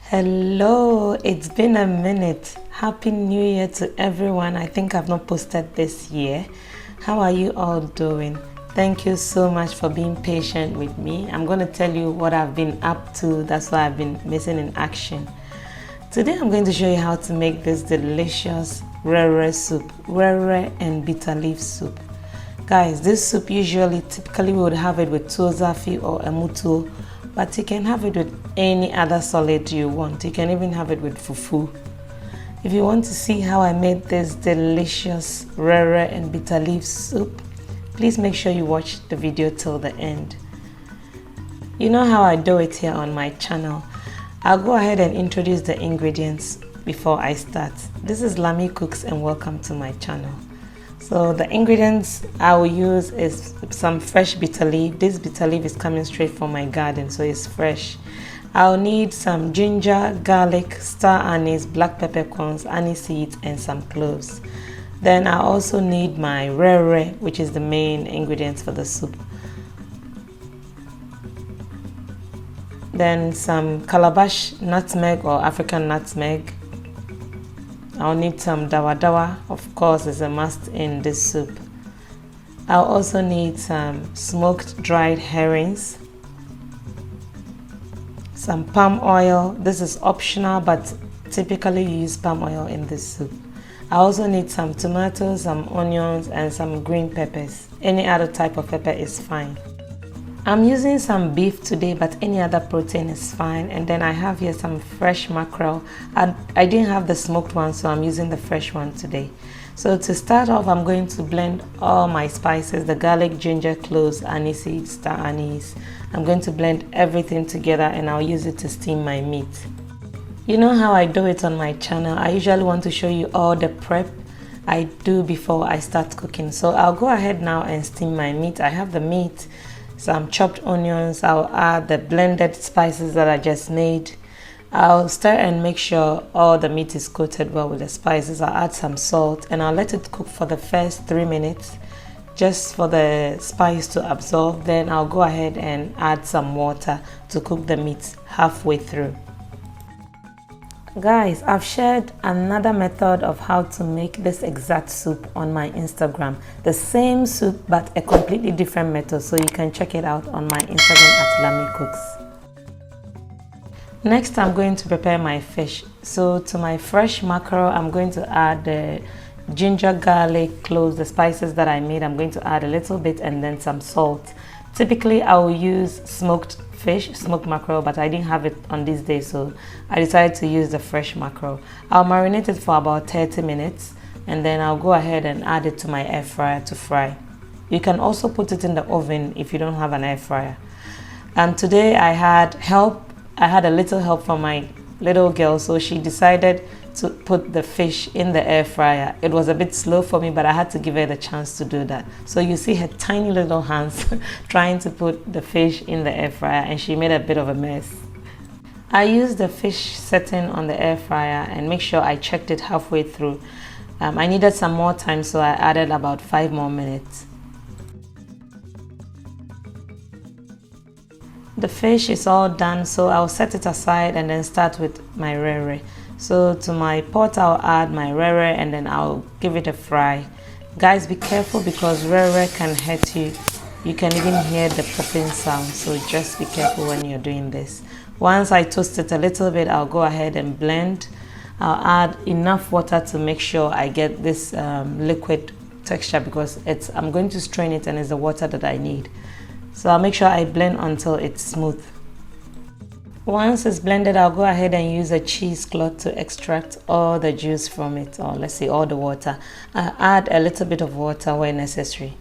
Hello, it's been a minute. Happy New Year to everyone. I think I've not posted this year. How are you all doing? Thank you so much for being patient with me. I'm going to tell you what I've been up to. That's why I've been missing in action. Today I'm going to show you how to make this delicious wrewre soup, wrewre and bitter leaf soup. Guys, this soup typically we would have it with zaafi or emuto, but you can have it with any other solid you want. You can even have it with fufu. If you want to see how I made this delicious wrewre and bitter leaf soup, please make sure you watch the video till the end. You know how I do it here on my channel. I'll go ahead and introduce the ingredients before I start. This is Lami Cooks and welcome to my channel. So the ingredients I will use is some fresh bitter leaf. This bitter leaf is coming straight from my garden, so it's fresh. I'll need some ginger, garlic, star anise, black peppercorns, anise seeds, and some cloves. Then I also need my wrewre, which is the main ingredients for the soup. Then some calabash nutmeg or African nutmeg. I'll need some dawa, of course, is a must in this soup. I'll also need some smoked dried herrings, some palm oil. This is optional, but typically you use palm oil in this soup. I also need some tomatoes, some onions, and some green peppers. Any other type of pepper is fine. I'm using some beef today, but any other protein is fine. And then I have here some fresh mackerel. I didn't have the smoked one, so I'm using the fresh one today. So to start off, I'm going to blend all my spices, the garlic, ginger, cloves, anise seeds, star anise. I'm going to blend everything together and I'll use it to steam my meat. You know how I do it on my channel. I usually want to show you all the prep I do before I start cooking. So I'll go ahead now and steam my meat. I have the meat, some chopped onions. I'll add the blended spices that I just made. I'll stir and make sure all the meat is coated well with the spices. I'll add some salt and I'll let it cook for the first 3 minutes just for the spice to absorb. Then I'll go ahead and add some water to cook the meat halfway through. Guys, I've shared another method of how to make this exact soup on my Instagram. The same soup but a completely different method, so you can check it out on my Instagram at Lami Cooks. Next, I'm going to prepare my fish. So to my fresh mackerel, I'm going to add the ginger, garlic, cloves, the spices that I made. I'm going to add a little bit and then some salt. Typically, I will use smoked fish, smoked mackerel, but I didn't have it on this day, so I decided to use the fresh mackerel. I'll marinate it for about 30 minutes and then I'll go ahead and add it to my air fryer to fry. You can also put it in the oven if you don't have an air fryer. And today I had help. I had a little help from my little girl, so she decided to put the fish in the air fryer. It was a bit slow for me, but I had to give her the chance to do that. So you see her tiny little hands trying to put the fish in the air fryer, and she made a bit of a mess. I used the fish setting on the air fryer and make sure I checked it halfway through. I needed some more time, so I added about 5 more minutes. The fish is all done, so I'll set it aside and then start with my wrewre. So to my pot, I'll add my wrewre and then I'll give it a fry. Guys, be careful because wrewre can hurt you. You can even hear the popping sound, so just be careful when you're doing this. Once I toast it a little bit, I'll go ahead and blend. I'll add enough water to make sure I get this liquid texture because I'm going to strain it and it's the water that I need. So I'll make sure I blend until it's smooth. Once it's blended, I'll go ahead and use a cheesecloth to extract all the juice from it, or let's say all the water. I'll add a little bit of water where necessary.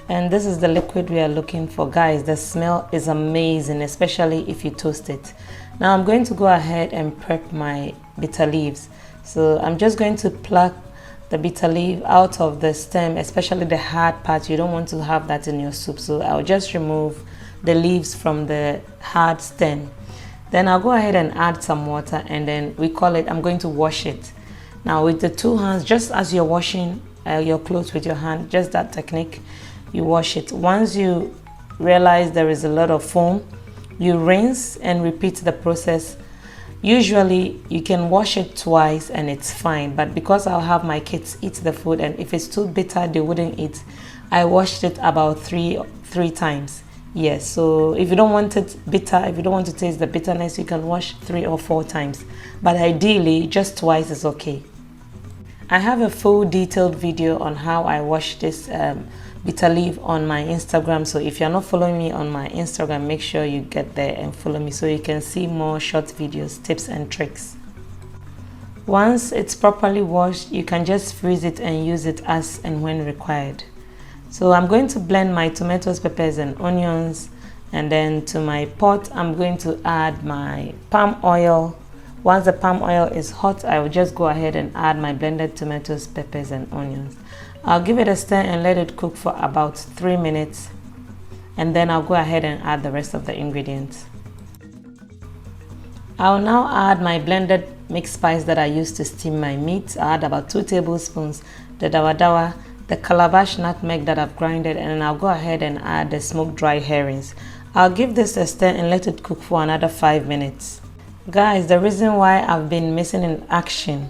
And this is the liquid we are looking for. Guys, the smell is amazing, especially if you toast it. Now I'm going to go ahead and prep my bitter leaves. So I'm just going to pluck the bitter leaf out of the stem, especially the hard part. You don't want to have that in your soup, so I'll just remove the leaves from the hard stem. Then I'll go ahead and add some water and then I'm going to wash it. Now with the 2 hands, just as you're washing your clothes with your hand, just that technique, you wash it. Once you realize there is a lot of foam, you rinse and repeat the process. Usually you can wash it twice and it's fine, but because I'll have my kids eat the food and if it's too bitter they wouldn't eat, I washed it about three times. Yes, so if you don't want it bitter, if you don't want to taste the bitterness, you can wash 3 or 4 times, but ideally just twice is okay. I have a full detailed video on how I wash this bitter leaf on my Instagram, so if you're not following me on my Instagram, make sure you get there and follow me so you can see more short videos, tips and tricks. Once it's properly washed, you can just freeze it and use it as and when required. So I'm going to blend my tomatoes, peppers and onions, and then to my pot I'm going to add my palm oil. Once the palm oil is hot, I will just go ahead and add my blended tomatoes, peppers and onions. I'll give it a stir and let it cook for about 3 minutes, and then I'll go ahead and add the rest of the ingredients. I'll now add my blended mixed spice that I used to steam my meat. I'll add about 2 tablespoons, the dawa, the calabash nutmeg that I've grinded, and then I'll go ahead and add the smoked dry herrings. I'll give this a stir and let it cook for another 5 minutes. Guys, the reason why I've been missing in action,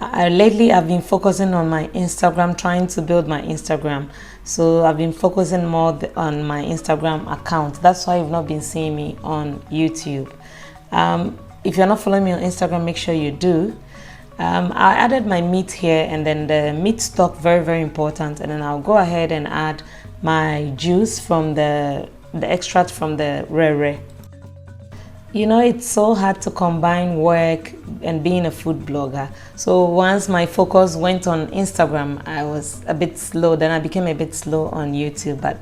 lately I've been focusing on my Instagram, trying to build my Instagram. So I've been focusing more on my Instagram account. That's why you've not been seeing me on YouTube. If you're not following me on Instagram, make sure you do. I added my meat here, and then the meat stock, very important, and then I'll go ahead and add my juice from the extract from the wrewre. You know, it's so hard to combine work and being a food blogger. So once my focus went on Instagram, I was a bit slow. Then I became a bit slow on YouTube. But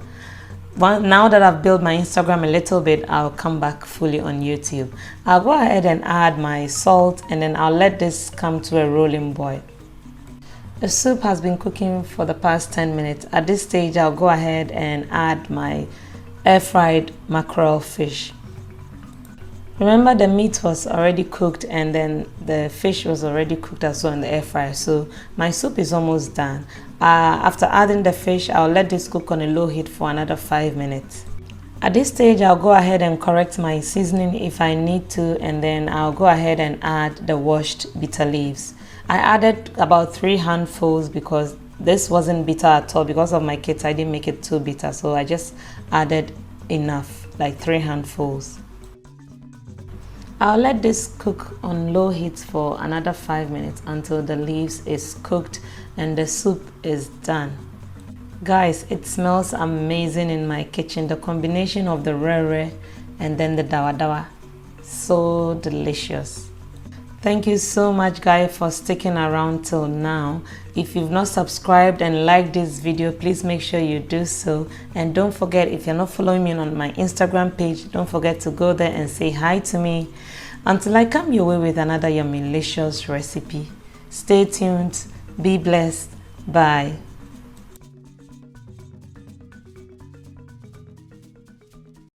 now that I've built my Instagram a little bit, I'll come back fully on YouTube. I'll go ahead and add my salt, and then I'll let this come to a rolling boil. The soup has been cooking for the past 10 minutes. At this stage, I'll go ahead and add my air-fried mackerel fish. Remember, the meat was already cooked and then the fish was already cooked as well in the air fryer, so my soup is almost done. After adding the fish, I'll let this cook on a low heat for another 5 minutes. At this stage, I'll go ahead and correct my seasoning if I need to, and then I'll go ahead and add the washed bitter leaves. I added about 3 handfuls because this wasn't bitter at all. Because of my kids, I didn't make it too bitter, so I just added enough, like 3 handfuls. I'll let this cook on low heat for another 5 minutes until the leaves is cooked and the soup is done. Guys, it smells amazing in my kitchen. The combination of the wrewre and then the dawa, so delicious. Thank you so much, guys, for sticking around till now. If you've not subscribed and liked this video, please make sure you do so. And don't forget, if you're not following me on my Instagram page, don't forget to go there and say hi to me. Until I come your way with another yummy delicious recipe. Stay tuned. Be blessed. Bye.